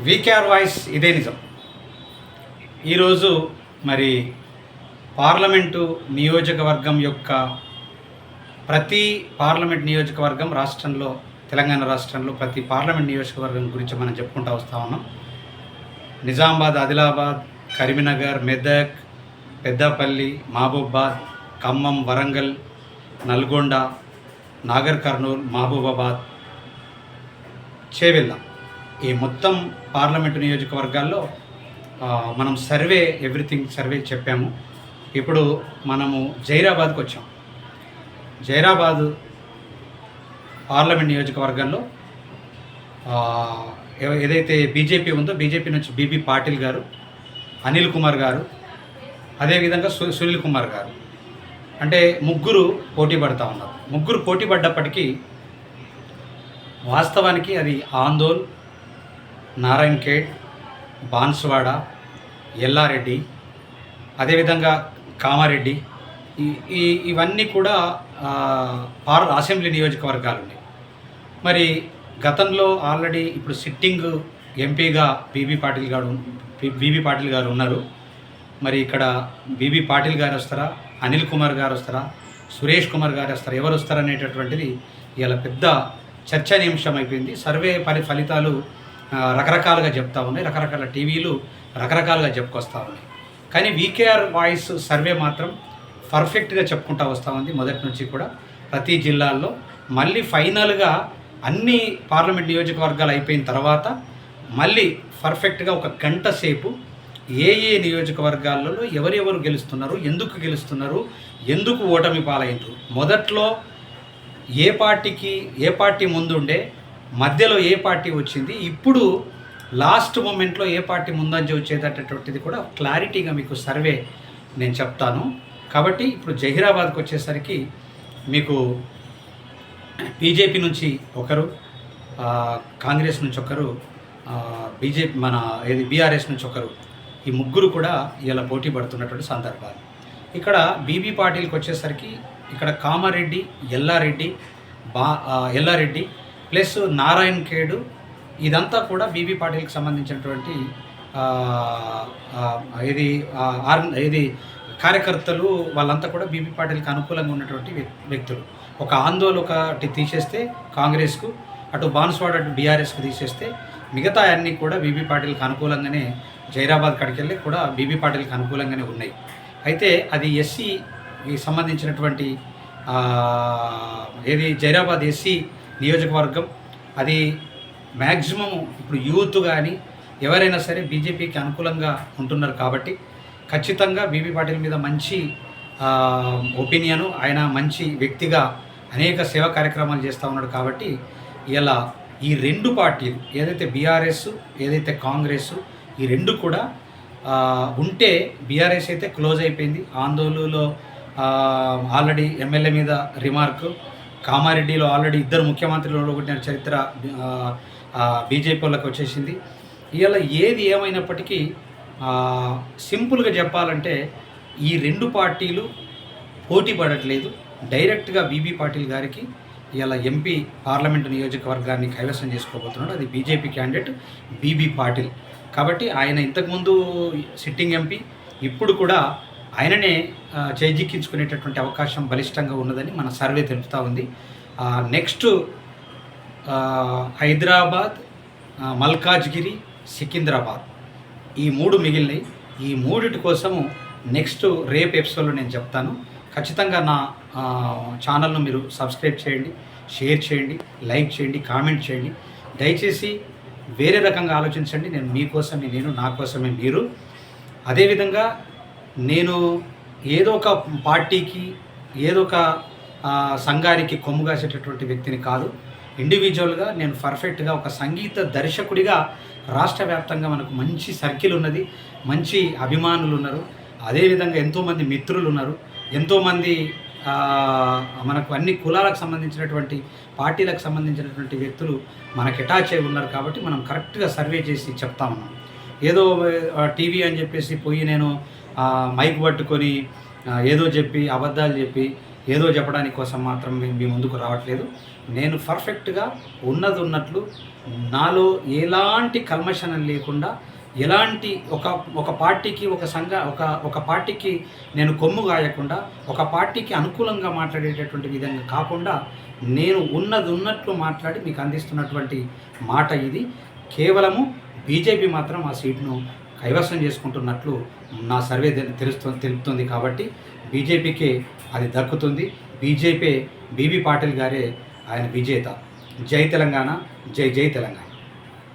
VKR voice ఇదే నిజం. ఈరోజు మరి పార్లమెంటు నియోజకవర్గం యొక్క ప్రతి పార్లమెంట్ నియోజకవర్గం రాష్ట్రంలో, తెలంగాణ రాష్ట్రంలో ప్రతి పార్లమెంట్ నియోజకవర్గం గురించి మనం చెప్పుకుంటూ వస్తూ ఉన్నాం. నిజామాబాద్, ఆదిలాబాద్, కరీంనగర్, మెదక్, పెద్దపల్లి, మహబూబాబాద్, ఖమ్మం, వరంగల్, నల్గొండ, నాగర్ కర్నూల్, మహబూబాబాద్, చేవెళ్ళ, ఈ మొత్తం పార్లమెంటు నియోజకవర్గాల్లో మనం ఎవ్రీథింగ్ సర్వే చెప్పాము. ఇప్పుడు మనము జైరాబాద్కి వచ్చాం. జైరాబాద్ పార్లమెంట్ నియోజకవర్గంలో ఏదైతే బీజేపీ ఉందో, బీజేపీ నుంచి బీబీ పాటిల్ గారు, అనిల్ కుమార్ గారు, అదేవిధంగా సునీల్ కుమార్ గారు, అంటే ముగ్గురు పోటీ పడుతూ ఉన్నారు. ముగ్గురు పోటీ పడ్డప్పటికీ వాస్తవానికి అది ఆందోళ్, నారాయణ్ ఖేడ్, బాన్స్వాడ, ఎల్లారెడ్డి, అదేవిధంగా కామారెడ్డి, ఇవన్నీ కూడా అసెంబ్లీ నియోజకవర్గాలు ఉన్నాయి. మరి గతంలో ఆల్రెడీ ఇప్పుడు సిట్టింగ్ ఎంపీగా బీబీ పాటిల్ గారు ఉన్నారు. మరి ఇక్కడ బీబీ పాటిల్ గారు వస్తారా, అనిల్ కుమార్ గారు వస్తారా, సురేష్ కుమార్ గారు వస్తారా, ఎవరు వస్తారనేటటువంటిది ఇలా పెద్ద చర్చనీయాంశం అయిపోయింది. సర్వే ఫలితాలు రకరకాలుగా చెప్తా ఉన్నాయి, రకరకాల టీవీలు రకరకాలుగా చెప్పుకొస్తూ ఉన్నాయి. కానీ వీకేఆర్ వాయిస్ సర్వే మాత్రం పర్ఫెక్ట్గా చెప్పుకుంటూ వస్తూ ఉంది మొదటి నుంచి కూడా. ప్రతి జిల్లాల్లో మళ్ళీ ఫైనల్గా అన్ని పార్లమెంట్ నియోజకవర్గాలు అయిపోయిన తర్వాత మళ్ళీ పర్ఫెక్ట్గా ఒక గంట సేపు ఏ నియోజకవర్గాలలో ఎవరెవరు గెలుస్తున్నారు, ఎందుకు గెలుస్తున్నారు, ఎందుకు ఓటమి పాలైనరు, మొదట్లో ఏ పార్టీ ముందుండే, మధ్యలో ఏ పార్టీ వచ్చింది, ఇప్పుడు లాస్ట్ మూమెంట్లో ఏ పార్టీ ముందంజ వచ్చేటటువంటిది కూడా క్లారిటీగా మీకు సర్వే నేను చెప్తాను. కాబట్టి ఇప్పుడు జహీరాబాద్కి వచ్చేసరికి మీకు బీజేపీ నుంచి ఒకరు, కాంగ్రెస్ నుంచి ఒకరు, బీఆర్ఎస్ నుంచి ఒకరు, ఈ ముగ్గురు కూడా ఇలా పోటీ పడుతున్నటువంటి సందర్భాలు. ఇక్కడ బీబీ పాటిల్కి వచ్చేసరికి ఇక్కడ కామారెడ్డి, ఎల్లారెడ్డి ప్లస్ నారాయణ్ ఖేడు, ఇదంతా కూడా బీబీ పాటిల్కి సంబంధించినటువంటి కార్యకర్తలు, వాళ్ళంతా కూడా బీబీ పాటిల్కి అనుకూలంగా ఉన్నటువంటి వ్యక్తులు. ఒక ఆందోళన ఒకటి తీసేస్తే కాంగ్రెస్కు, అటు బాన్స్వాడ అటు బీఆర్ఎస్కి తీసేస్తే మిగతా అన్నీ కూడా బీబీ పాటిల్కి అనుకూలంగానే, జైరాబాద్ కడికెళ్ళి కూడా బీబీ పాటిల్కి అనుకూలంగానే ఉన్నాయి. అయితే అది ఎస్సీకి సంబంధించినటువంటి జైరాబాద్ ఎస్సీ నియోజకవర్గం. అది మ్యాక్సిమం ఇప్పుడు యూత్ కానీ ఎవరైనా సరే బీజేపీకి అనుకూలంగా ఉంటున్నారు కాబట్టి ఖచ్చితంగా బీబీ పాటిల్ మీద మంచి ఒపీనియను, ఆయన మంచి వ్యక్తిగా అనేక సేవా కార్యక్రమాలు చేస్తూ ఉన్నాడు. కాబట్టి ఇలా ఈ రెండు పార్టీలు, ఏదైతే బీఆర్ఎస్, ఏదైతే కాంగ్రెస్, ఈ రెండు కూడా ఉంటే బీఆర్ఎస్ అయితే క్లోజ్ అయిపోయింది. ఆందోళనలో ఆల్రెడీ ఎమ్మెల్యే మీద రిమార్కు, కామారెడ్డిలో ఆల్రెడీ ఇద్దరు ముఖ్యమంత్రులు ఒకటిన చరిత్ర బీజేపీ వాళ్ళకి వచ్చేసింది. ఇలా ఏది ఏమైనప్పటికీ సింపుల్గా చెప్పాలంటే ఈ రెండు పార్టీలు పోటీ పడట్లేదు. డైరెక్ట్గా బీబీ పాటిల్ గారికి ఇలా ఎంపీ పార్లమెంటు నియోజకవర్గాన్ని కైవసం చేసుకోబోతున్నాడు. అది బీజేపీ క్యాండిడేట్ బీబీ పాటిల్. కాబట్టి ఆయన ఇంతకుముందు సిట్టింగ్ ఎంపీ, ఇప్పుడు కూడా ఆయననే చేజిక్కించుకునేటటువంటి అవకాశం బలిష్టంగా ఉన్నదని మన సర్వే తెలుపుతూ ఉంది. నెక్స్ట్ హైదరాబాద్, మల్కాజ్గిరి, సికింద్రాబాద్, ఈ మూడు మిగిలినవి. ఈ మూడిటి కోసము నెక్స్ట్ రేపు ఎపిసోడ్లో నేను చెప్తాను. ఖచ్చితంగా నా ఛానల్ను మీరు సబ్స్క్రైబ్ చేయండి, షేర్ చేయండి, లైక్ చేయండి, కామెంట్ చేయండి. దయచేసి వేరే రకంగా ఆలోచించండి. నేను మీకోసమే నేను, నా కోసమే మీరు. అదేవిధంగా నేను ఏదో ఒక పార్టీకి, ఏదో ఒక సంఘానికి కొమ్ము కాసేటటువంటి వ్యక్తిని కాదు. ఇండివిజువల్గా నేను పర్ఫెక్ట్గా ఒక సంగీత దర్శకుడిగా రాష్ట్ర వ్యాప్తంగా మనకు మంచి సర్కిల్ ఉన్నది, మంచి అభిమానులు ఉన్నారు, అదేవిధంగా ఎంతోమంది మిత్రులు ఉన్నారు, ఎంతోమంది మనకు అన్ని కులాలకు సంబంధించినటువంటి, పార్టీలకు సంబంధించినటువంటి వ్యక్తులు మనకు అటాచ్ అయి ఉన్నారు. కాబట్టి మనం కరెక్ట్గా సర్వే చేసి చెప్తా ఉన్నాం. ఏదో టీవీ అని చెప్పేసి పోయి నేను మైక్ పట్టుకొని ఏదో చెప్పి అబద్ధాలు చెప్పి ఏదో చెప్పడానికి కోసం మాత్రం మీ ముందుకు రావట్లేదు. నేను పర్ఫెక్ట్గా ఉన్నది ఉన్నట్లు నాలో ఎలాంటి కల్మషనం లేకుండా, ఎలాంటి ఒక పార్టీకి ఒక పార్టీకి నేను కొమ్ము గాయకుండా, ఒక పార్టీకి అనుకూలంగా మాట్లాడేటటువంటి విధంగా కాకుండా, నేను ఉన్నది ఉన్నట్లు మాట్లాడి మీకు అందిస్తున్నటువంటి మాట ఇది. కేవలము బీజేపీ మాత్రం ఆ సీట్ను కైవసం చేసుకుంటున్నట్లు నా సర్వే తెలుపుతుంది. కాబట్టి బీజేపీకే అది దక్కుతుంది. బీబీ పాటిల్ గారే ఆయన విజేత. జై తెలంగాణ, జై జై తెలంగాణ.